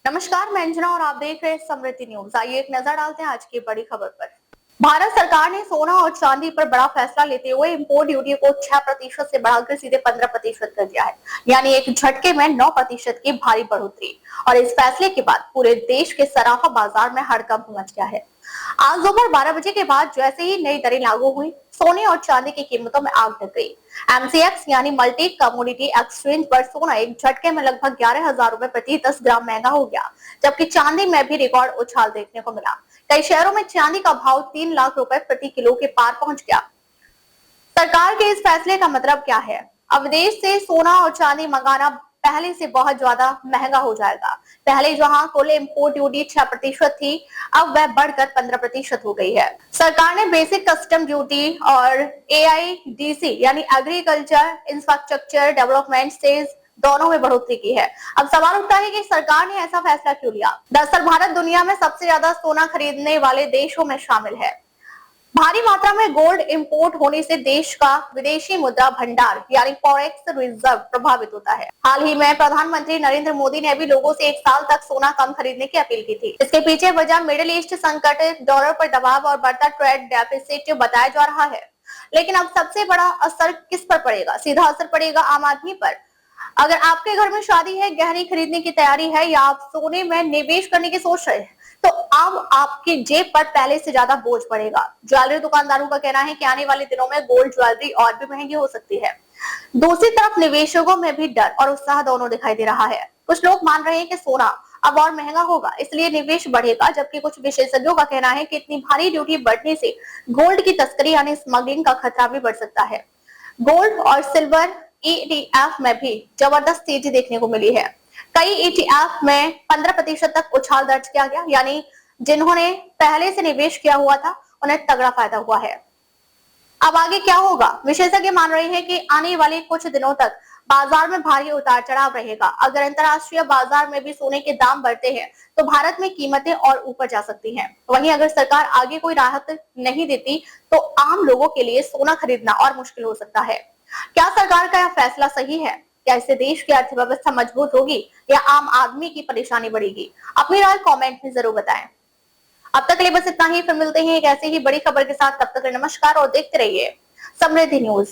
नमस्कार, मैं अंजना और आप देख रहे हैं समृद्धि न्यूज। आइए एक नजर डालते हैं आज की बड़ी खबर पर। भारत सरकार ने सोना और चांदी पर बड़ा फैसला लेते हुए इंपोर्ट ड्यूटी को 6% से बढ़ाकर सीधे 15% कर दिया है, यानी एक झटके में 9% की भारी बढ़ोतरी। और इस फैसले के बाद पूरे देश के सराफा बाजार में हड़कंप मच गया है। आज दोपहर 12 बजे के बाद जैसे ही नई दरें लागू हुई, सोने और चांदी की कीमतों में आग लग गई। एमसीएक्स यानी मल्टी कमोडिटी एक्सचेंज पर सोना एक झटके में लगभग 11,000 रुपए प्रति 10 ग्राम महंगा हो गया, जबकि चांदी में भी रिकॉर्ड उछाल देखने को मिला। कई शहरों में चांदी का भाव 3 लाख रुपए प्रति किलो के पार पहुंच गया। सरकार के इस फैसले का मतलब क्या है? अब विदेश से सोना और चांदी मंगाना पहले से बहुत ज्यादा महंगा हो जाएगा। पहले जहां कुल इंपोर्ट ड्यूटी 6% थी, अब वह बढ़कर 15% हो गई है। सरकार ने बेसिक कस्टम ड्यूटी और एआईडीसी यानी एग्रीकल्चर इंफ्रास्ट्रक्चर डेवलपमेंट सेस दोनों में बढ़ोतरी की है। अब सवाल उठता है कि सरकार ने ऐसा फैसला क्यों लिया? दरअसल भारत दुनिया में सबसे ज्यादा सोना खरीदने वाले देशों में शामिल है। भारी मात्रा में गोल्ड इंपोर्ट होने से देश का विदेशी मुद्रा भंडार यानी फॉरेक्स रिजर्व प्रभावित होता है। हाल ही में प्रधानमंत्री नरेंद्र मोदी ने भी लोगों से 1 साल तक सोना कम खरीदने की अपील की थी। इसके पीछे वजह मिडिल ईस्ट संकट, डॉलर पर दबाव और बढ़ता ट्रेड डेफिसिट बताया जा रहा है। लेकिन अब सबसे बड़ा असर किस पर पड़ेगा? सीधा असर पड़ेगा आम आदमी पर। अगर आपके घर में शादी है, गहने खरीदने की तैयारी है या आप सोने में निवेश करने की सोच रहे हैं, तो अब आपकी जेब पर पहले से ज्यादा बोझ पड़ेगा। ज्वेलरी दुकानदारों का कहना है कि आने वाले दिनों में गोल्ड ज्वेलरी और भी महंगी हो सकती है। दूसरी तरफ निवेशकों में भी डर और उत्साह दोनों दिखाई दे रहा है। कुछ लोग मान रहे हैं कि सोना अब और महंगा होगा, इसलिए निवेश बढ़ेगा, जबकि कुछ विशेषज्ञों का कहना है कि इतनी भारी ड्यूटी बढ़ने से गोल्ड की तस्करी यानी स्मगलिंग का खतरा भी बढ़ सकता है। गोल्ड और सिल्वर ईटीएफ में भी जबरदस्त तेजी देखने को मिली है। कई ईटीएफ में 15% तक उछाल दर्ज किया गया, यानी जिन्होंने पहले से निवेश किया हुआ था उन्हें तगड़ा फायदा हुआ है। अब आगे क्या होगा? विशेषज्ञ मान रहे हैं कि आने वाले कुछ दिनों तक बाजार में भारी उतार चढ़ाव रहेगा। अगर अंतर्राष्ट्रीय बाजार में भी सोने के दाम बढ़ते हैं तो भारत में कीमतें और ऊपर जा सकती हैं। वहीं अगर सरकार आगे कोई राहत नहीं देती तो आम लोगों के लिए सोना खरीदना और मुश्किल हो सकता है। क्या सरकार का यह फैसला सही है? क्या इससे देश की अर्थव्यवस्था मजबूत होगी या आम आदमी की परेशानी बढ़ेगी? अपनी राय कमेंट में जरूर बताएं। अब तक के लिए बस इतना ही, फिर मिलते हैं एक ऐसी ही बड़ी खबर के साथ। तब तक नमस्कार और देखते रहिए समृद्धि न्यूज।